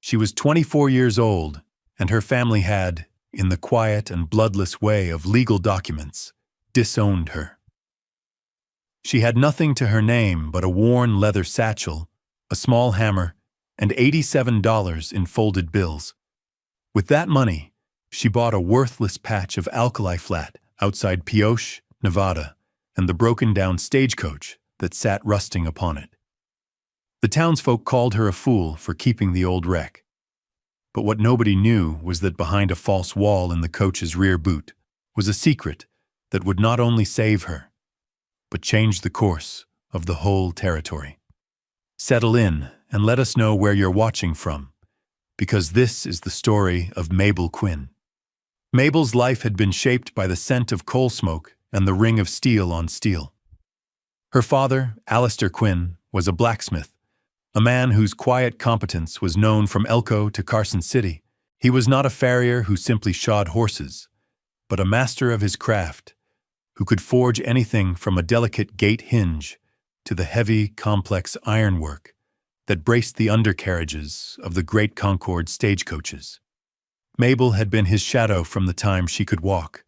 She was 24 years old, and her family had, in the quiet and bloodless way of legal documents, disowned her. She had nothing to her name but a worn leather satchel, a small hammer, and $87 in folded bills. With that money, she bought a worthless patch of alkali flat outside Pioche, Nevada, and the broken-down stagecoach that sat rusting upon it. The townsfolk called her a fool for keeping the old wreck. But what nobody knew was that behind a false wall in the coach's rear boot was a secret that would not only save her, but change the course of the whole territory. Settle in and let us know where you're watching from, because this is the story of Mabel Quinn. Mabel's life had been shaped by the scent of coal smoke and the ring of steel on steel. Her father, Alistair Quinn, was a blacksmith, a man whose quiet competence was known from Elko to Carson City. He was not a farrier who simply shod horses, but a master of his craft, who could forge anything from a delicate gate hinge to the heavy, complex ironwork that braced the undercarriages of the great Concord stagecoaches. Mabel had been his shadow from the time she could walk,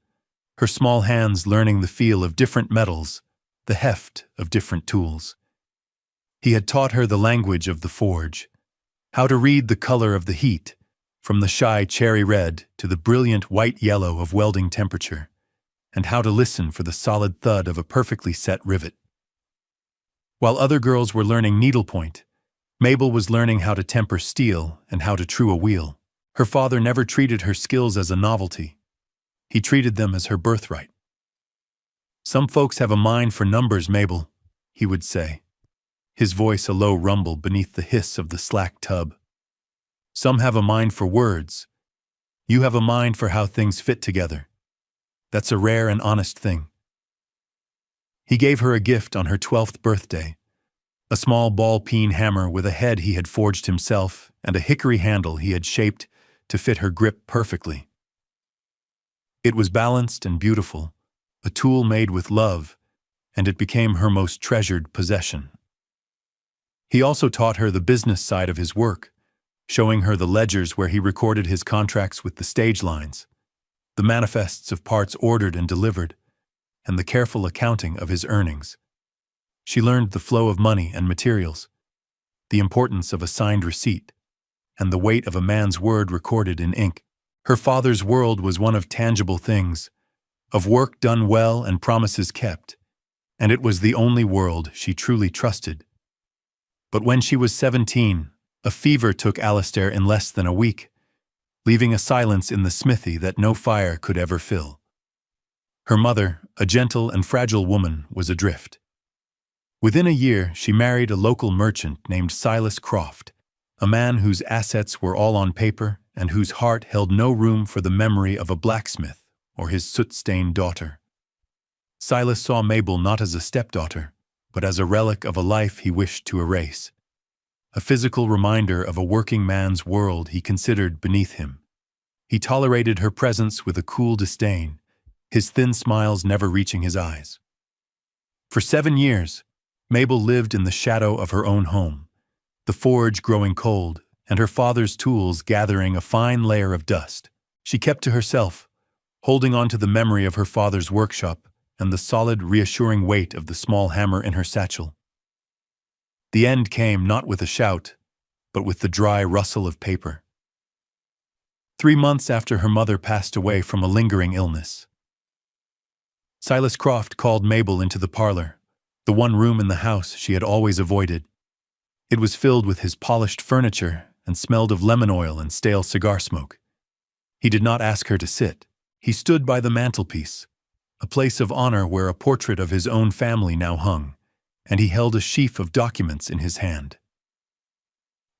her small hands learning the feel of different metals, the heft of different tools. He had taught her the language of the forge, how to read the color of the heat, from the shy cherry red to the brilliant white yellow of welding temperature, and how to listen for the solid thud of a perfectly set rivet. While other girls were learning needlepoint, Mabel was learning how to temper steel and how to true a wheel. Her father never treated her skills as a novelty. He treated them as her birthright. "Some folks have a mind for numbers, Mabel," he would say, his voice a low rumble beneath the hiss of the slack tub. "Some have a mind for words. You have a mind for how things fit together. That's a rare and honest thing." He gave her a gift on her 12th birthday, a small ball-peen hammer with a head he had forged himself and a hickory handle he had shaped to fit her grip perfectly. It was balanced and beautiful, a tool made with love, and it became her most treasured possession. He also taught her the business side of his work, showing her the ledgers where he recorded his contracts with the stage lines, the manifests of parts ordered and delivered, and the careful accounting of his earnings. She learned the flow of money and materials, the importance of a signed receipt, and the weight of a man's word recorded in ink. Her father's world was one of tangible things, of work done well and promises kept, and it was the only world she truly trusted. But when she was 17, a fever took Alistair in less than a week, leaving a silence in the smithy that no fire could ever fill. Her mother, a gentle and fragile woman, was adrift. Within a year, she married a local merchant named Silas Croft, a man whose assets were all on paper and whose heart held no room for the memory of a blacksmith or his soot-stained daughter. Silas saw Mabel not as a stepdaughter, but as a relic of a life he wished to erase, a physical reminder of a working man's world he considered beneath him. He tolerated her presence with a cool disdain, his thin smiles never reaching his eyes. For 7 years, Mabel lived in the shadow of her own home, the forge growing cold and her father's tools gathering a fine layer of dust. She kept to herself, holding on to the memory of her father's workshop and the solid, reassuring weight of the small hammer in her satchel. The end came not with a shout, but with the dry rustle of paper. 3 months after her mother passed away from a lingering illness, Silas Croft called Mabel into the parlor, the one room in the house she had always avoided. It was filled with his polished furniture and smelled of lemon oil and stale cigar smoke. He did not ask her to sit. He stood by the mantelpiece, a place of honor where a portrait of his own family now hung, and he held a sheaf of documents in his hand.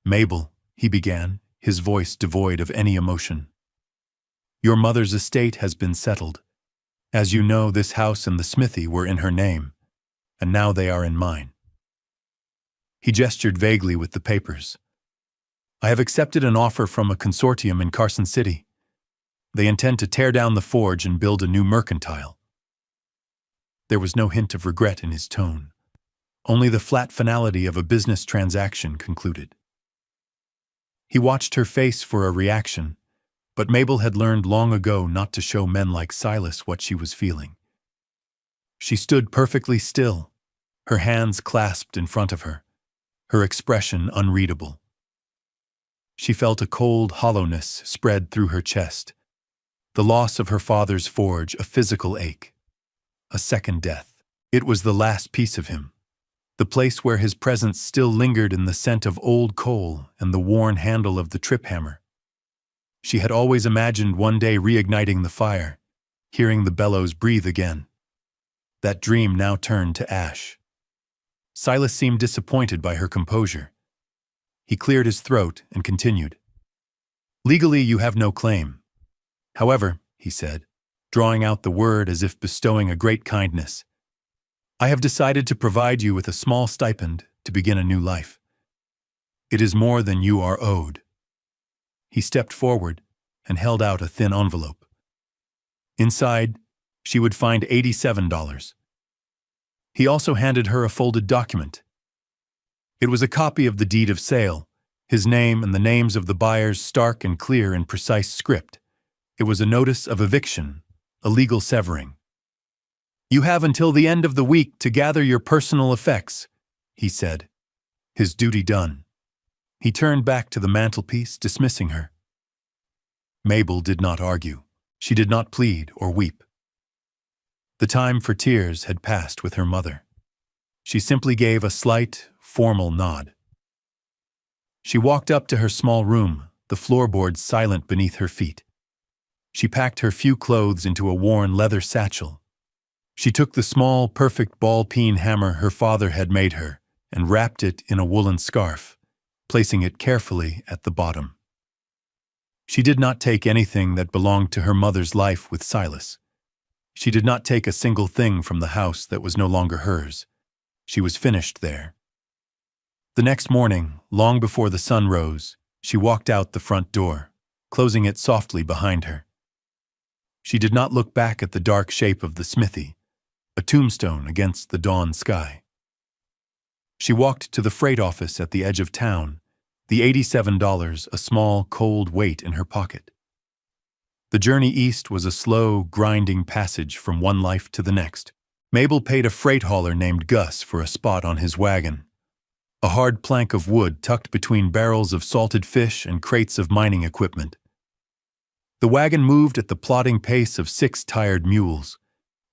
"Mabel," he began, his voice devoid of any emotion, "your mother's estate has been settled. As you know, this house and the smithy were in her name, and now they are in mine." He gestured vaguely with the papers. "I have accepted an offer from a consortium in Carson City. They intend to tear down the forge and build a new mercantile." There was no hint of regret in his tone, only the flat finality of a business transaction concluded. He watched her face for a reaction, but Mabel had learned long ago not to show men like Silas what she was feeling. She stood perfectly still, her hands clasped in front of her, her expression unreadable. She felt a cold hollowness spread through her chest, the loss of her father's forge a physical ache, a second death. It was the last piece of him, the place where his presence still lingered in the scent of old coal and the worn handle of the trip hammer. She had always imagined one day reigniting the fire, hearing the bellows breathe again. That dream now turned to ash. Silas seemed disappointed by her composure. He cleared his throat and continued. "Legally, you have no claim. However," he said, drawing out the word as if bestowing a great kindness, "I have decided to provide you with a small stipend to begin a new life. It is more than you are owed." He stepped forward and held out a thin envelope. Inside, she would find $87. He also handed her a folded document. It was a copy of the deed of sale, his name and the names of the buyers stark and clear in precise script. It was a notice of eviction, a legal severing. "You have until the end of the week to gather your personal effects," he said, his duty done. He turned back to the mantelpiece, dismissing her. Mabel did not argue. She did not plead or weep. The time for tears had passed with her mother. She simply gave a slight, formal nod. She walked up to her small room, the floorboards silent beneath her feet. She packed her few clothes into a worn leather satchel. She took the small, perfect ball-peen hammer her father had made her and wrapped it in a woolen scarf, placing it carefully at the bottom. She did not take anything that belonged to her mother's life with Silas. She did not take a single thing from the house that was no longer hers. She was finished there. The next morning, long before the sun rose, she walked out the front door, closing it softly behind her. She did not look back at the dark shape of the smithy, a tombstone against the dawn sky. She walked to the freight office at the edge of town, the $87 a small, cold weight in her pocket. The journey east was a slow, grinding passage from one life to the next. Mabel paid a freight hauler named Gus for a spot on his wagon, a hard plank of wood tucked between barrels of salted fish and crates of mining equipment. The wagon moved at the plodding pace of 6 tired mules,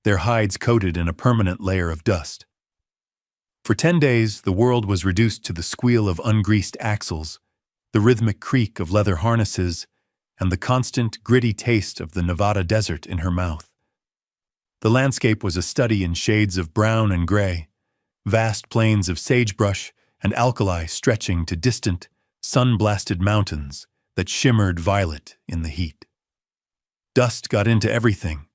their hides coated in a permanent layer of dust. For 10 days, the world was reduced to the squeal of ungreased axles, the rhythmic creak of leather harnesses, and the constant, gritty taste of the Nevada desert in her mouth. The landscape was a study in shades of brown and gray, vast plains of sagebrush and alkali stretching to distant, sun-blasted mountains that shimmered violet in the heat. Dust got into everything: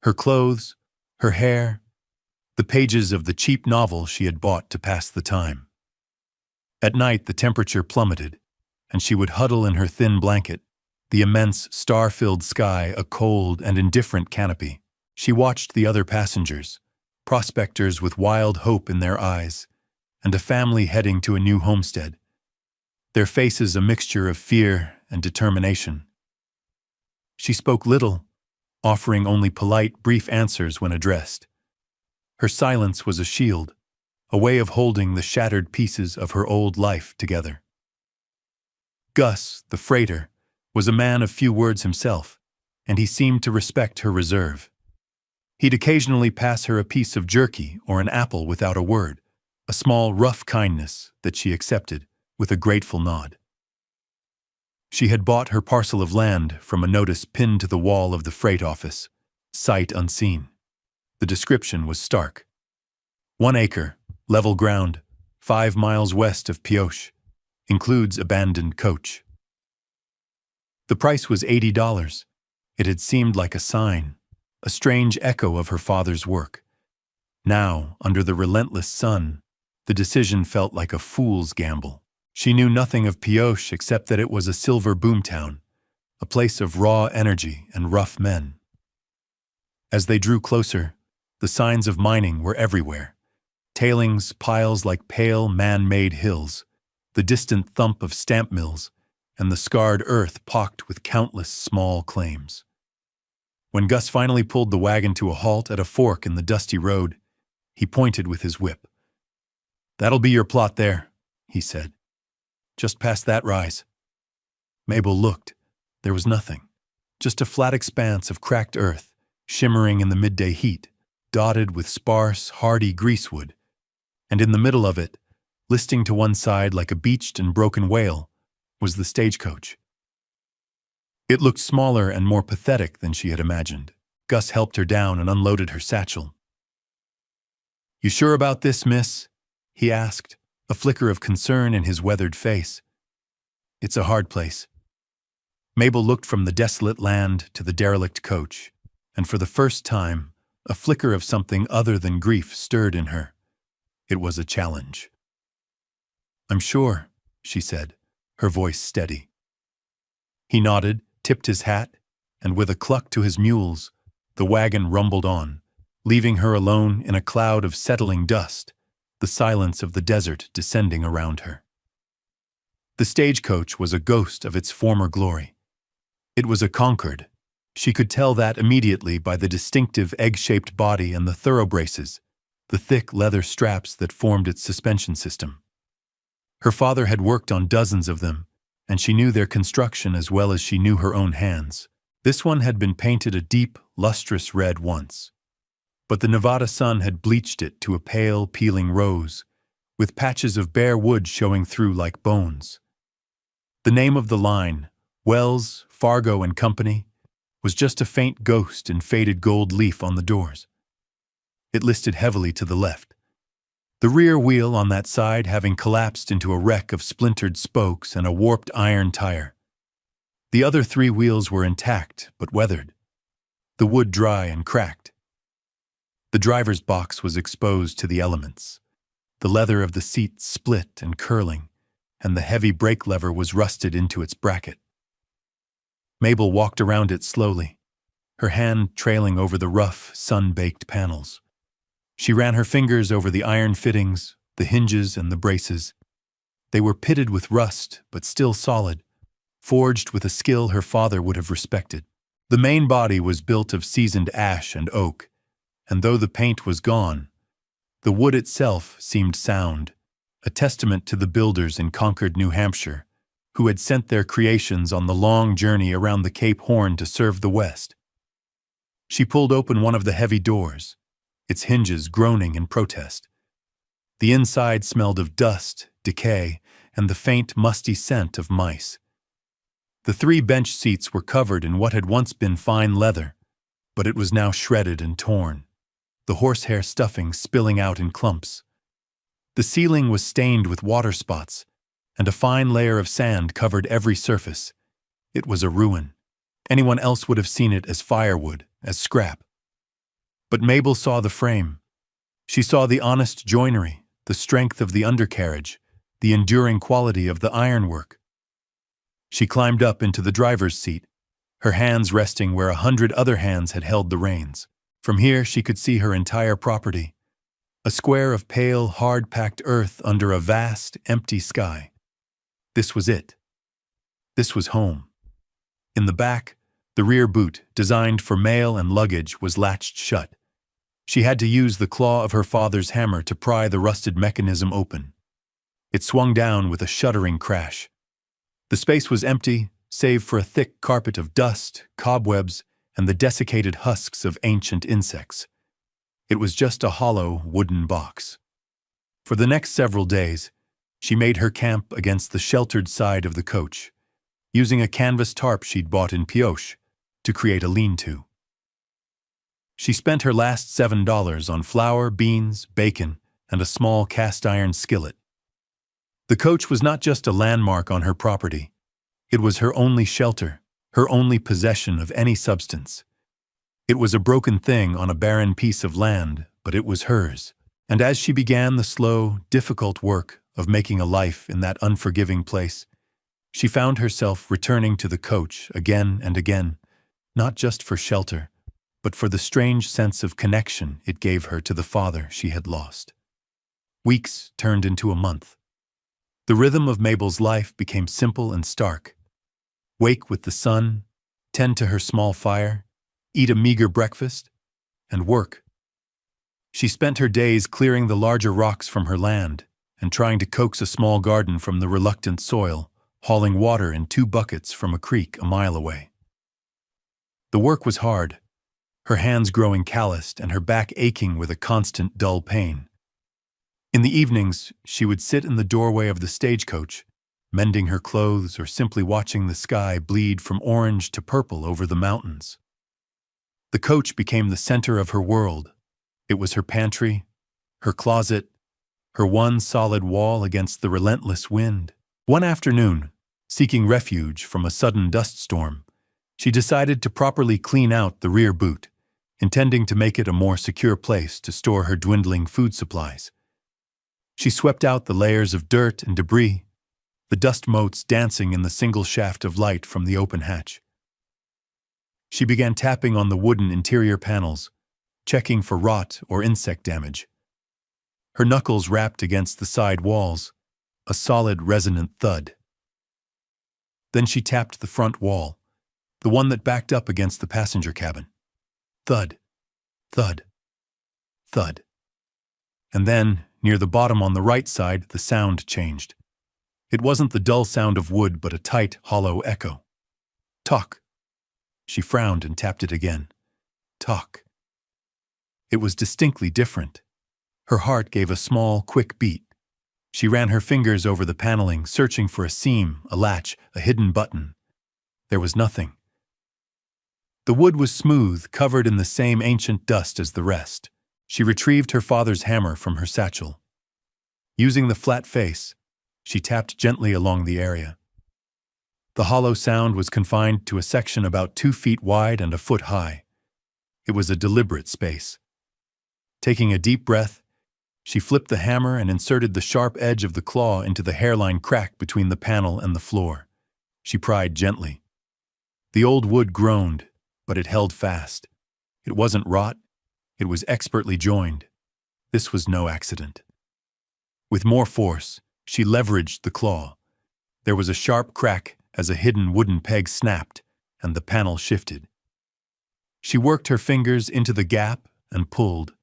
her clothes, her hair, the pages of the cheap novel she had bought to pass the time. At night, the temperature plummeted, and she would huddle in her thin blanket, the immense, star-filled sky a cold and indifferent canopy. She watched the other passengers, prospectors with wild hope in their eyes, and a family heading to a new homestead, their faces a mixture of fear and determination. She spoke little, offering only polite, brief answers when addressed. Her silence was a shield, a way of holding the shattered pieces of her old life together. Gus, the freighter, was a man of few words himself, and he seemed to respect her reserve. He'd occasionally pass her a piece of jerky or an apple without a word, a small, rough kindness that she accepted with a grateful nod. She had bought her parcel of land from a notice pinned to the wall of the freight office, sight unseen. The description was stark. 1 acre, level ground, 5 miles west of Pioche, includes abandoned coach. The price was $80. It had seemed like a sign, a strange echo of her father's work. Now, under the relentless sun, the decision felt like a fool's gamble. She knew nothing of Pioche except that it was a silver boomtown, a place of raw energy and rough men. As they drew closer, the signs of mining were everywhere. Tailings piles like pale, man-made hills, the distant thump of stamp mills, and the scarred earth pocked with countless small claims. When Gus finally pulled the wagon to a halt at a fork in the dusty road, he pointed with his whip. "That'll be your plot there," he said. "Just past that rise." Mabel looked. There was nothing. Just a flat expanse of cracked earth, shimmering in the midday heat, dotted with sparse, hardy greasewood. And in the middle of it, listing to one side like a beached and broken whale, was the stagecoach. It looked smaller and more pathetic than she had imagined. Gus helped her down and unloaded her satchel. "You sure about this, miss?" he asked, a flicker of concern in his weathered face. "It's a hard place." Mabel looked from the desolate land to the derelict coach, and for the first time, a flicker of something other than grief stirred in her. It was a challenge. "I'm sure," she said, her voice steady. He nodded, tipped his hat, and with a cluck to his mules, the wagon rumbled on, leaving her alone in a cloud of settling dust, the silence of the desert descending around her. The stagecoach was a ghost of its former glory. It was a Concord. She could tell that immediately by the distinctive egg-shaped body and the thoroughbraces, the thick leather straps that formed its suspension system. Her father had worked on dozens of them, and she knew their construction as well as she knew her own hands. This one had been painted a deep, lustrous red once, but the Nevada sun had bleached it to a pale, peeling rose, with patches of bare wood showing through like bones. The name of the line, Wells, Fargo and Company, was just a faint ghost in faded gold leaf on the doors. It listed heavily to the left, the rear wheel on that side having collapsed into a wreck of splintered spokes and a warped iron tire. The other three wheels were intact but weathered, the wood dry and cracked. The driver's box was exposed to the elements. The leather of the seat split and curling, and the heavy brake lever was rusted into its bracket. Mabel walked around it slowly, her hand trailing over the rough, sun-baked panels. She ran her fingers over the iron fittings, the hinges and the braces. They were pitted with rust, but still solid, forged with a skill her father would have respected. The main body was built of seasoned ash and oak, and though the paint was gone, the wood itself seemed sound, a testament to the builders in Concord, New Hampshire, who had sent their creations on the long journey around the Cape Horn to serve the West. She pulled open one of the heavy doors, its hinges groaning in protest. The inside smelled of dust, decay, and the faint, musty scent of mice. The three bench seats were covered in what had once been fine leather, but it was now shredded and torn, the horsehair stuffing spilling out in clumps. The ceiling was stained with water spots, and a fine layer of sand covered every surface. It was a ruin. Anyone else would have seen it as firewood, as scrap. But Mabel saw the frame. She saw the honest joinery, the strength of the undercarriage, the enduring quality of the ironwork. She climbed up into the driver's seat, her hands resting where 100 other hands had held the reins. From here she could see her entire property, a square of pale, hard-packed earth under a vast, empty sky. This was it. This was home. In the back, the rear boot, designed for mail and luggage, was latched shut. She had to use the claw of her father's hammer to pry the rusted mechanism open. It swung down with a shuddering crash. The space was empty, save for a thick carpet of dust, cobwebs, and the desiccated husks of ancient insects. It was just a hollow wooden box. For the next several days, she made her camp against the sheltered side of the coach, using a canvas tarp she'd bought in Pioche to create a lean-to. She spent her last $7 on flour, beans, bacon, and a small cast-iron skillet. The coach was not just a landmark on her property. It was her only shelter, her only possession of any substance. It was a broken thing on a barren piece of land, but it was hers. And as she began the slow, difficult work of making a life in that unforgiving place, she found herself returning to the coach again and again, not just for shelter, but for the strange sense of connection it gave her to the father she had lost. Weeks turned into a month. The rhythm of Mabel's life became simple and stark. wake with the sun, tend to her small fire, eat a meager breakfast, and work. She spent her days clearing the larger rocks from her land and trying to coax a small garden from the reluctant soil, hauling water in 2 buckets from a creek a mile away. The work was hard, her hands growing calloused and her back aching with a constant dull pain. In the evenings, she would sit in the doorway of the stagecoach, mending her clothes or simply watching the sky bleed from orange to purple over the mountains. The coach became the center of her world. It was her pantry, her closet, her one solid wall against the relentless wind. One afternoon, seeking refuge from a sudden dust storm, she decided to properly clean out the rear boot, intending to make it a more secure place to store her dwindling food supplies. She swept out the layers of dirt and debris, the dust motes dancing in the single shaft of light from the open hatch. She began tapping on the wooden interior panels, checking for rot or insect damage. Her knuckles rapped against the side walls, a solid, resonant thud. Then she tapped the front wall, the one that backed up against the passenger cabin. Thud, thud, thud. And then, near the bottom on the right side, the sound changed. It wasn't the dull sound of wood, but a tight, hollow echo. Talk. She frowned and tapped it again. Talk. It was distinctly different. Her heart gave a small, quick beat. She ran her fingers over the paneling, searching for a seam, a latch, a hidden button. There was nothing. The wood was smooth, covered in the same ancient dust as the rest. She retrieved her father's hammer from her satchel. Using the flat face, she tapped gently along the area. The hollow sound was confined to a section about 2 feet wide and a foot high. It was a deliberate space. Taking a deep breath, she flipped the hammer and inserted the sharp edge of the claw into the hairline crack between the panel and the floor. She pried gently. The old wood groaned, but it held fast. It wasn't rot. It was expertly joined. This was no accident. With more force, she leveraged the claw. There was a sharp crack as a hidden wooden peg snapped, and the panel shifted. She worked her fingers into the gap and pulled.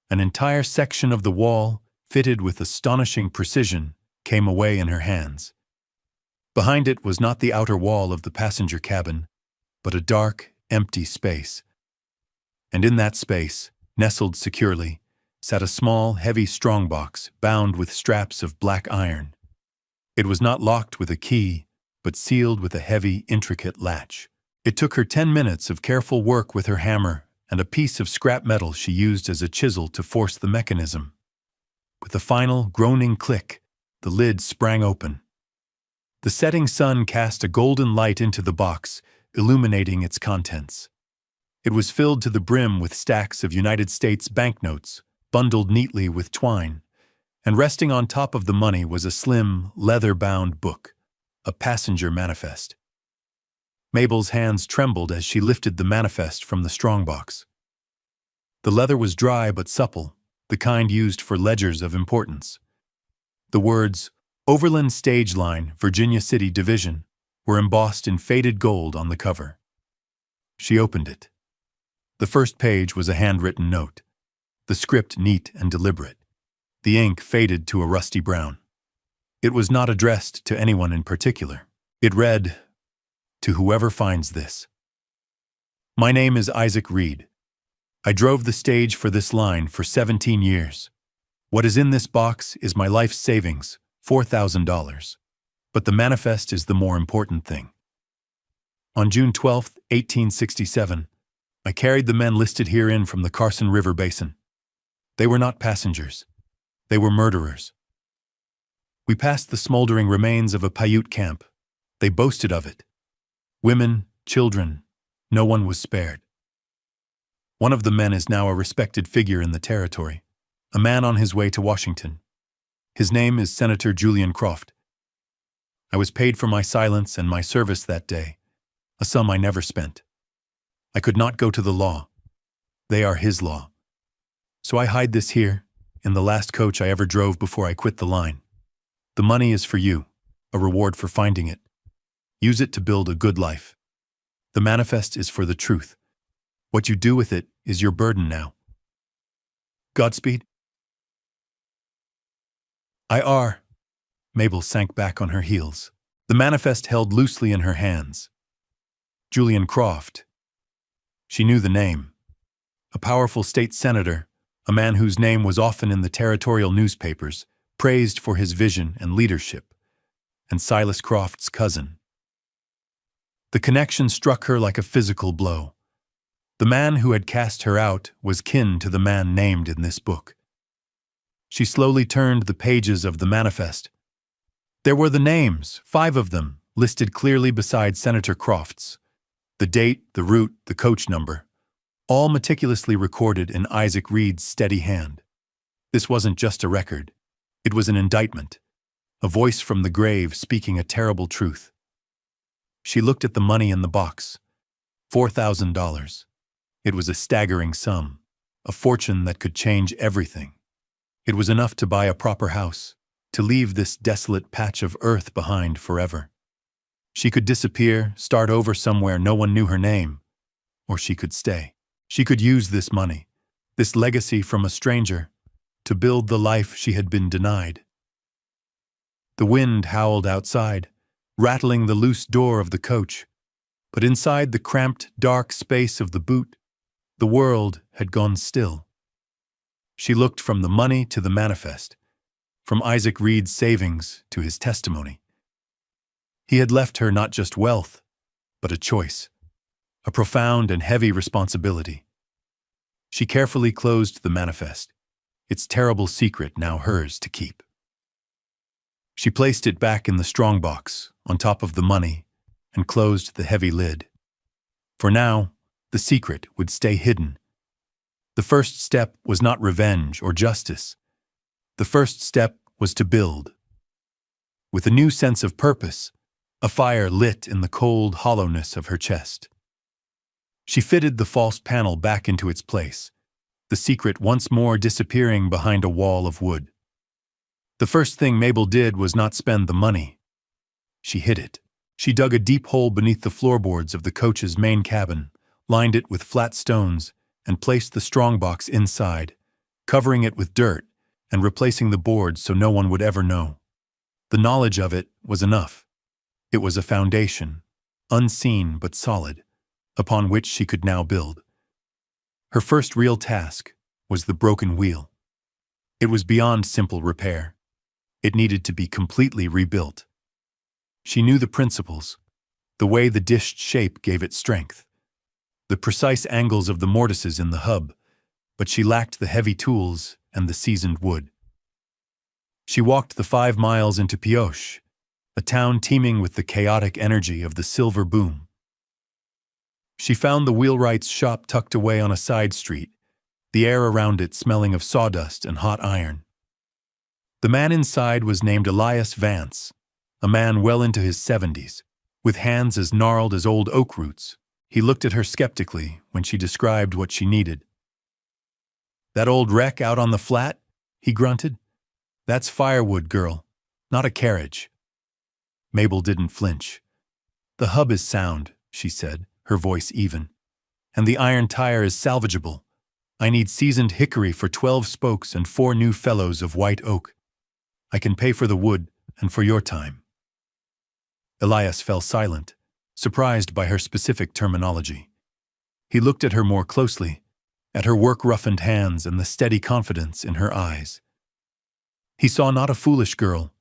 An entire section of the wall, fitted with astonishing precision, came away in her hands. Behind it was not the outer wall of the passenger cabin, but a dark, empty space. And in that space, nestled securely, sat a small, heavy strongbox bound with straps of black iron. It was not locked with a key, but sealed with a heavy, intricate latch. It took her 10 minutes of careful work with her hammer and a piece of scrap metal she used as a chisel to force the mechanism. With a final, groaning click, the lid sprang open. The setting sun cast a golden light into the box, illuminating its contents. It was filled to the brim with stacks of United States banknotes, bundled neatly with twine, and resting on top of the money was a slim, leather-bound book, a passenger manifest. Mabel's hands trembled as she lifted the manifest from the strongbox. The leather was dry but supple, the kind used for ledgers of importance. The words, Overland Stage Line, Virginia City Division, were embossed in faded gold on the cover. She opened it. The first page was a handwritten note, the script neat and deliberate. The ink faded to a rusty brown. It was not addressed to anyone in particular. It read, To whoever finds this. My name is Isaac Reed. I drove the stage for this line for 17 years. What is in this box is my life savings, $4,000. But the manifest is the more important thing. On June 12, 1867, I carried the men listed herein from the Carson River Basin. They were not passengers. They were murderers. We passed the smoldering remains of a Paiute camp. They boasted of it. Women, children, no one was spared. One of the men is now a respected figure in the territory, a man on his way to Washington. His name is Senator Julian Croft. I was paid for my silence and my service that day, a sum I never spent. I could not go to the law. They are his law. So I hide this here, in the last coach I ever drove before I quit the line. The money is for you, a reward for finding it. Use it to build a good life. The manifest is for the truth. What you do with it is your burden now. Godspeed. I.R. Mabel sank back on her heels, the manifest held loosely in her hands. Julian Croft. She knew the name. A powerful state senator, a man whose name was often in the territorial newspapers, praised for his vision and leadership, and Silas Croft's cousin. The connection struck her like a physical blow. The man who had cast her out was kin to the man named in this book. She slowly turned the pages of the manifest. There were the names, 5 of them, listed clearly beside Senator Croft's. The date, the route, the coach number, all meticulously recorded in Isaac Reed's steady hand. This wasn't just a record. It was an indictment, a voice from the grave speaking a terrible truth. She looked at the money in the box. $4,000. It was a staggering sum, a fortune that could change everything. It was enough to buy a proper house, to leave this desolate patch of earth behind forever. She could disappear, start over somewhere no one knew her name, or she could stay. She could use this money, this legacy from a stranger, to build the life she had been denied. The wind howled outside, rattling the loose door of the coach, but inside the cramped, dark space of the boot, the world had gone still. She looked from the money to the manifest, from Isaac Reed's savings to his testimony. He had left her not just wealth, but a choice, a profound and heavy responsibility. She carefully closed the manifest, its terrible secret now hers to keep. She placed it back in the strongbox, on top of the money, and closed the heavy lid. For now, the secret would stay hidden. The first step was not revenge or justice. The first step was to build. With a new sense of purpose, a fire lit in the cold hollowness of her chest. She fitted the false panel back into its place, the secret once more disappearing behind a wall of wood. The first thing Mabel did was not spend the money. She hid it. She dug a deep hole beneath the floorboards of the coach's main cabin, lined it with flat stones, and placed the strongbox inside, covering it with dirt and replacing the boards so no one would ever know. The knowledge of it was enough. It was a foundation, unseen but solid, upon which she could now build. Her first real task was the broken wheel. It was beyond simple repair. It needed to be completely rebuilt. She knew the principles, the way the dished shape gave it strength, the precise angles of the mortises in the hub, but she lacked the heavy tools and the seasoned wood. She walked the 5 miles into Pioche, a town teeming with the chaotic energy of the silver boom. She found the wheelwright's shop tucked away on a side street, the air around it smelling of sawdust and hot iron. The man inside was named Elias Vance, a man well into his 70s, with hands as gnarled as old oak roots. He looked at her skeptically when she described what she needed. "That old wreck out on the flat?" he grunted. "That's firewood, girl, not a carriage." Mabel didn't flinch. "The hub is sound," she said, her voice even. "And the iron tire is salvageable. I need seasoned hickory for 12 spokes and 4 new felloes of white oak. I can pay for the wood and for your time." Elias fell silent, surprised by her specific terminology. He looked at her more closely, at her work-roughened hands and the steady confidence in her eyes. He saw not a foolish girl,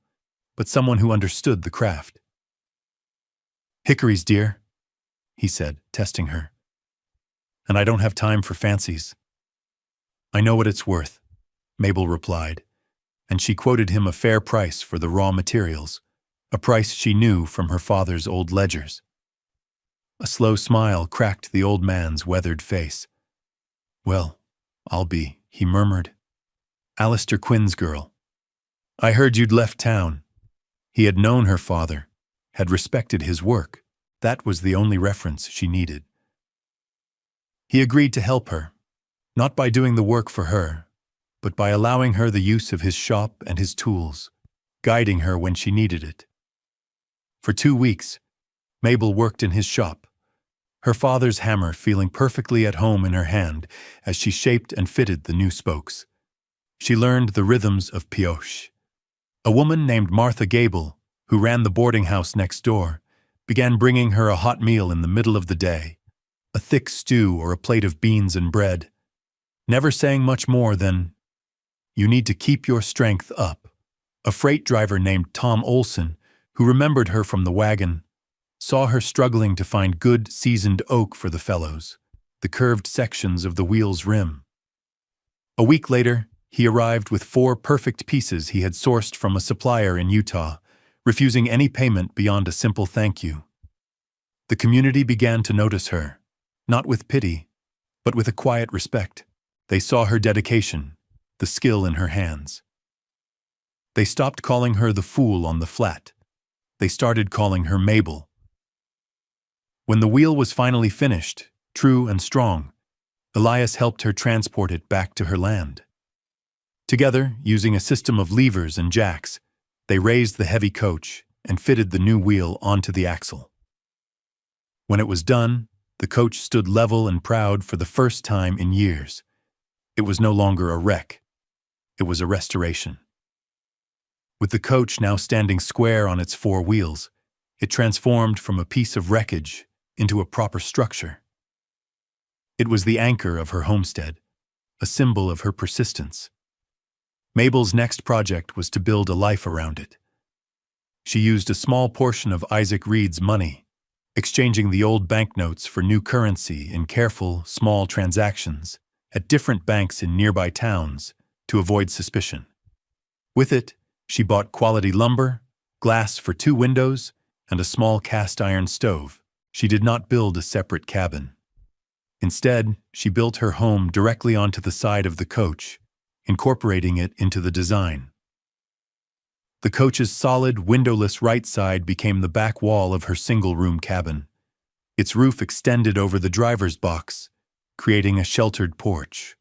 but someone who understood the craft. "Hickories, dear," he said, testing her. "And I don't have time for fancies." "I know what it's worth," Mabel replied, and she quoted him a fair price for the raw materials, a price she knew from her father's old ledgers. A slow smile cracked the old man's weathered face. "Well, I'll be," he murmured. "Alistair Quinn's girl. I heard you'd left town." He had known her father, had respected his work. That was the only reference she needed. He agreed to help her, not by doing the work for her, but by allowing her the use of his shop and his tools, guiding her when she needed it. For 2 weeks, Mabel worked in his shop, her father's hammer feeling perfectly at home in her hand as she shaped and fitted the new spokes. She learned the rhythms of pioche. A woman named Martha Gable, who ran the boarding house next door, began bringing her a hot meal in the middle of the day, a thick stew or a plate of beans and bread, never saying much more than, "You need to keep your strength up." A freight driver named Tom Olson, who remembered her from the wagon, saw her struggling to find good, seasoned oak for the felloes, the curved sections of the wheel's rim. A week later, he arrived with 4 perfect pieces he had sourced from a supplier in Utah, refusing any payment beyond a simple thank you. The community began to notice her, not with pity, but with a quiet respect. They saw her dedication, the skill in her hands. They stopped calling her the fool on the flat. They started calling her Mabel. When the wheel was finally finished, true and strong, Elias helped her transport it back to her land. Together, using a system of levers and jacks, they raised the heavy coach and fitted the new wheel onto the axle. When it was done, the coach stood level and proud for the first time in years. It was no longer a wreck. It was a restoration. With the coach now standing square on its 4 wheels, it transformed from a piece of wreckage into a proper structure. It was the anchor of her homestead, a symbol of her persistence. Mabel's next project was to build a life around it. She used a small portion of Isaac Reed's money, exchanging the old banknotes for new currency in careful, small transactions at different banks in nearby towns to avoid suspicion. With it, she bought quality lumber, glass for 2 windows, and a small cast-iron stove. She did not build a separate cabin. Instead, she built her home directly onto the side of the coach, incorporating it into the design. The coach's solid, windowless right side became the back wall of her single-room cabin. Its roof extended over the driver's box, creating a sheltered porch.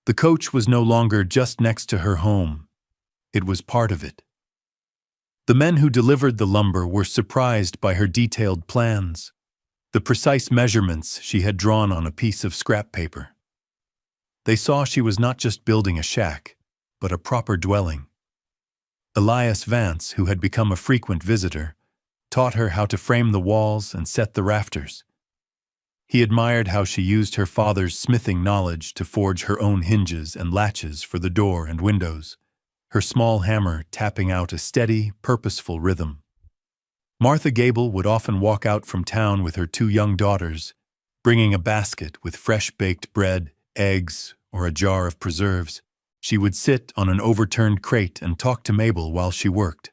The coach was no longer just next to her home. It was part of it. The men who delivered the lumber were surprised by her detailed plans, the precise measurements she had drawn on a piece of scrap paper. They saw she was not just building a shack, but a proper dwelling. Elias Vance, who had become a frequent visitor, taught her how to frame the walls and set the rafters. He admired how she used her father's smithing knowledge to forge her own hinges and latches for the door and windows, her small hammer tapping out a steady, purposeful rhythm. Martha Gable would often walk out from town with her 2 young daughters, bringing a basket with fresh baked bread, eggs, or a jar of preserves. She would sit on an overturned crate and talk to Mabel while she worked,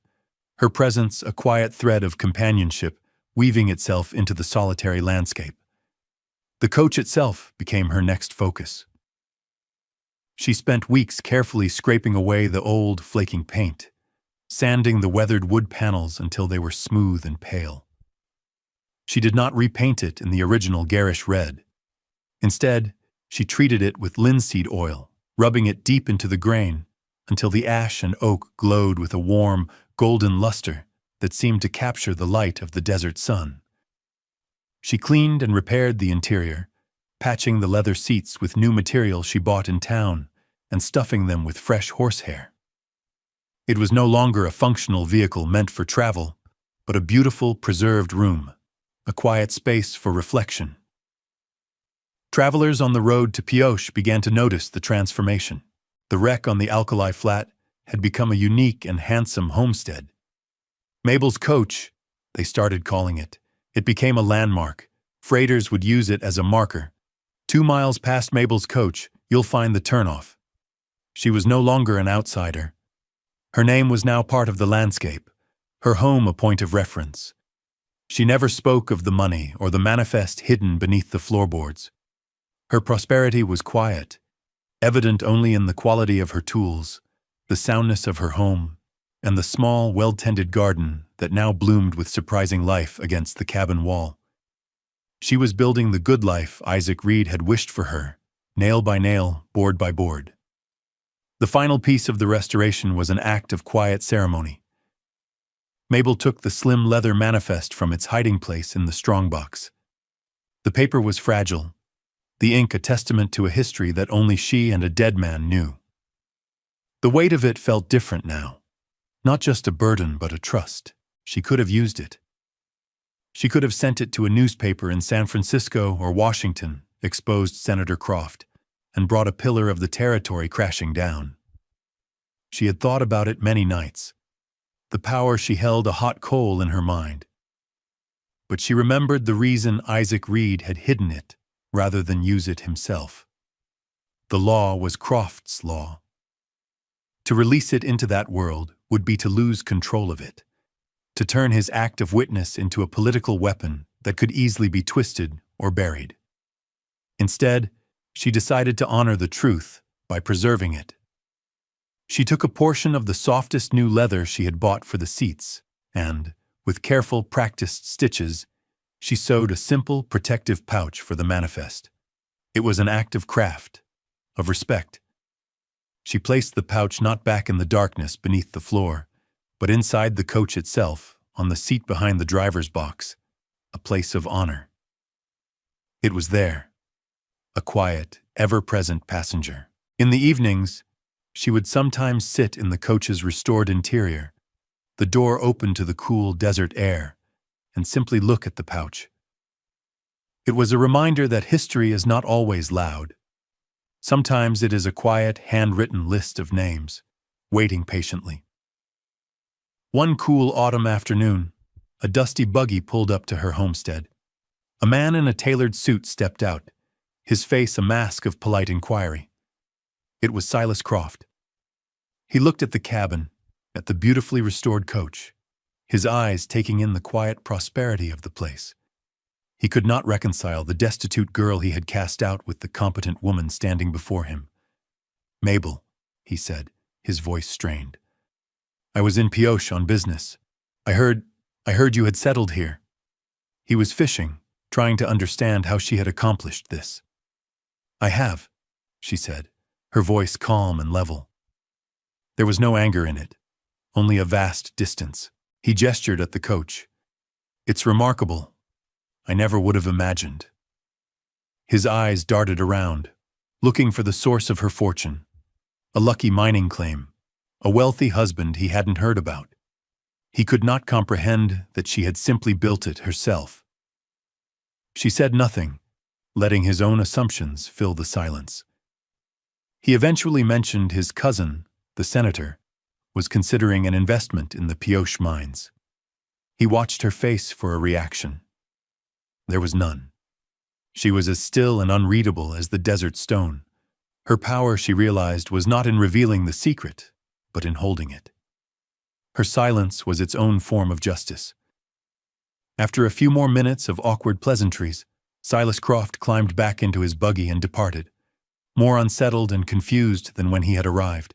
her presence a quiet thread of companionship weaving itself into the solitary landscape. The coach itself became her next focus. She spent weeks carefully scraping away the old, flaking paint, sanding the weathered wood panels until they were smooth and pale. She did not repaint it in the original garish red. Instead, she treated it with linseed oil, rubbing it deep into the grain until the ash and oak glowed with a warm, golden luster that seemed to capture the light of the desert sun. She cleaned and repaired the interior, patching the leather seats with new material she bought in town and stuffing them with fresh horsehair. It was no longer a functional vehicle meant for travel, but a beautiful, preserved room, a quiet space for reflection. Travelers on the road to Pioche began to notice the transformation. The wreck on the Alkali Flat had become a unique and handsome homestead. Mabel's coach, they started calling it. It became a landmark. Freighters would use it as a marker. 2 miles past Mabel's coach, you'll find the turnoff. She was no longer an outsider. Her name was now part of the landscape, her home a point of reference. She never spoke of the money or the manifest hidden beneath the floorboards. Her prosperity was quiet, evident only in the quality of her tools, the soundness of her home, and the small, well-tended garden that now bloomed with surprising life against the cabin wall. She was building the good life Isaac Reed had wished for her, nail by nail, board by board. The final piece of the restoration was an act of quiet ceremony. Mabel took the slim leather manifest from its hiding place in the strongbox. The paper was fragile, the ink a testament to a history that only she and a dead man knew. The weight of it felt different now. Not just a burden, but a trust. She could have used it. She could have sent it to a newspaper in San Francisco or Washington, exposed Senator Croft, and brought a pillar of the territory crashing down. She had thought about it many nights. The power she held a hot coal in her mind. But she remembered the reason Isaac Reed had hidden it, rather than use it himself. The law was Croft's law. To release it into that world would be to lose control of it, to turn his act of witness into a political weapon that could easily be twisted or buried. Instead, she decided to honor the truth by preserving it. She took a portion of the softest new leather she had bought for the seats, and, with careful, practiced stitches, she sewed a simple, protective pouch for the manifest. It was an act of craft, of respect. She placed the pouch not back in the darkness beneath the floor, but inside the coach itself, on the seat behind the driver's box, a place of honor. It was there, a quiet, ever-present passenger. In the evenings, she would sometimes sit in the coach's restored interior, the door open to the cool desert air, and simply look at the pouch. It was a reminder that history is not always loud. Sometimes it is a quiet, handwritten list of names, waiting patiently. One cool autumn afternoon, a dusty buggy pulled up to her homestead. A man in a tailored suit stepped out, his face a mask of polite inquiry. It was Silas Croft. He looked at the cabin, at the beautifully restored coach, his eyes taking in the quiet prosperity of the place. He could not reconcile the destitute girl he had cast out with the competent woman standing before him. "Mabel," he said, his voice strained. "I was in Pioche on business. I heard you had settled here." He was fishing, trying to understand how she had accomplished this. "I have," she said, her voice calm and level. There was no anger in it, only a vast distance. He gestured at the coach. "It's remarkable. I never would have imagined." His eyes darted around, looking for the source of her fortune. A lucky mining claim, a wealthy husband he hadn't heard about. He could not comprehend that she had simply built it herself. She said nothing, letting his own assumptions fill the silence. He eventually mentioned his cousin, the senator, was considering an investment in the Pioche mines. He watched her face for a reaction. There was none. She was as still and unreadable as the desert stone. Her power, she realized, was not in revealing the secret, but in holding it. Her silence was its own form of justice. After a few more minutes of awkward pleasantries, Silas Croft climbed back into his buggy and departed, more unsettled and confused than when he had arrived.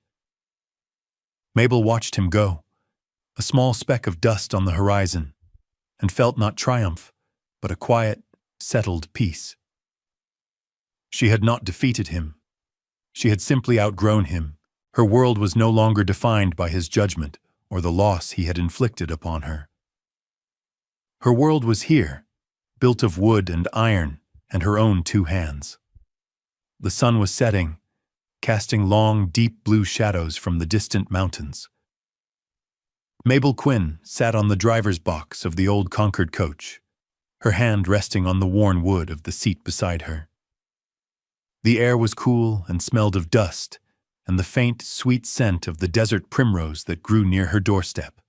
Mabel watched him go, a small speck of dust on the horizon, and felt not triumph, but a quiet, settled peace. She had not defeated him. She had simply outgrown him. Her world was no longer defined by his judgment or the loss he had inflicted upon her. Her world was here, built of wood and iron and her own two hands. The sun was setting, casting long, deep blue shadows from the distant mountains. Mabel Quinn sat on the driver's box of the old Concord coach, her hand resting on the worn wood of the seat beside her. The air was cool and smelled of dust and the faint, sweet scent of the desert primrose that grew near her doorstep.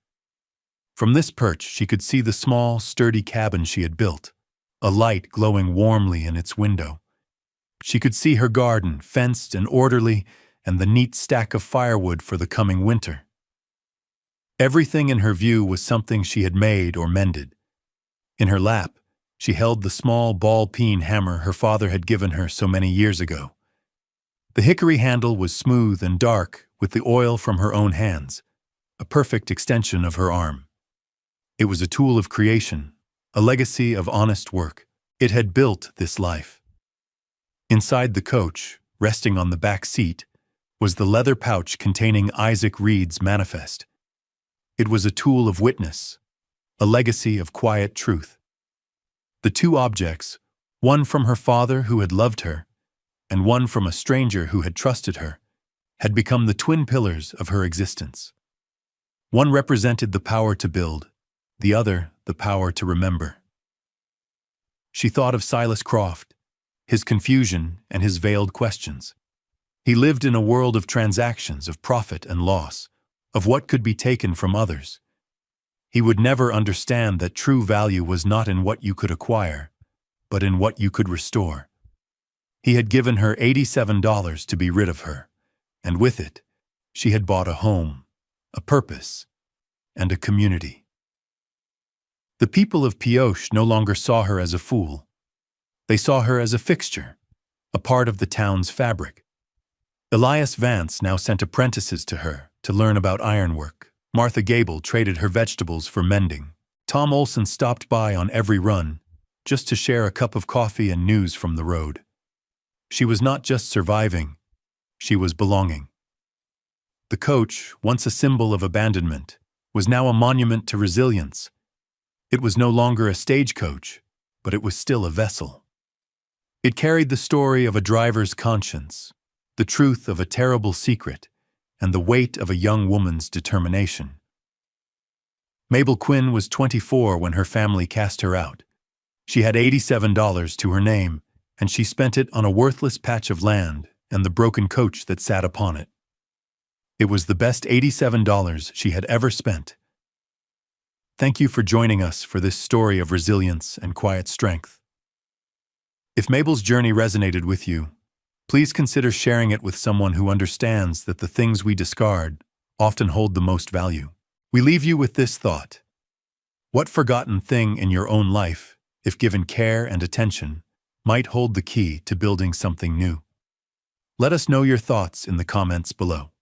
From this perch she could see the small, sturdy cabin she had built, a light glowing warmly in its window. She could see her garden, fenced and orderly, and the neat stack of firewood for the coming winter. Everything in her view was something she had made or mended. In her lap, she held the small ball-peen hammer her father had given her so many years ago. The hickory handle was smooth and dark with the oil from her own hands, a perfect extension of her arm. It was a tool of creation, a legacy of honest work. It had built this life. Inside the coach, resting on the back seat, was the leather pouch containing Isaac Reed's manifest. It was a tool of witness, a legacy of quiet truth. The two objects, one from her father who had loved her, and one from a stranger who had trusted her, had become the twin pillars of her existence. One represented the power to build, the other the power to remember. She thought of Silas Croft, his confusion and his veiled questions. He lived in a world of transactions, of profit and loss, of what could be taken from others. He would never understand that true value was not in what you could acquire, but in what you could restore. He had given her $87 to be rid of her, and with it, she had bought a home, a purpose, and a community. The people of Pioche no longer saw her as a fool. They saw her as a fixture, a part of the town's fabric. Elias Vance now sent apprentices to her to learn about ironwork. Martha Gable traded her vegetables for mending. Tom Olson stopped by on every run, just to share a cup of coffee and news from the road. She was not just surviving, she was belonging. The coach, once a symbol of abandonment, was now a monument to resilience. It was no longer a stagecoach, but it was still a vessel. It carried the story of a driver's conscience, the truth of a terrible secret, and the weight of a young woman's determination. Mabel Quinn was 24 when her family cast her out. She had $87 to her name, and she spent it on a worthless patch of land and the broken coach that sat upon it. It was the best $87 she had ever spent. Thank you for joining us for this story of resilience and quiet strength. If Mabel's journey resonated with you, please consider sharing it with someone who understands that the things we discard often hold the most value. We leave you with this thought. What forgotten thing in your own life, if given care and attention, might hold the key to building something new? Let us know your thoughts in the comments below.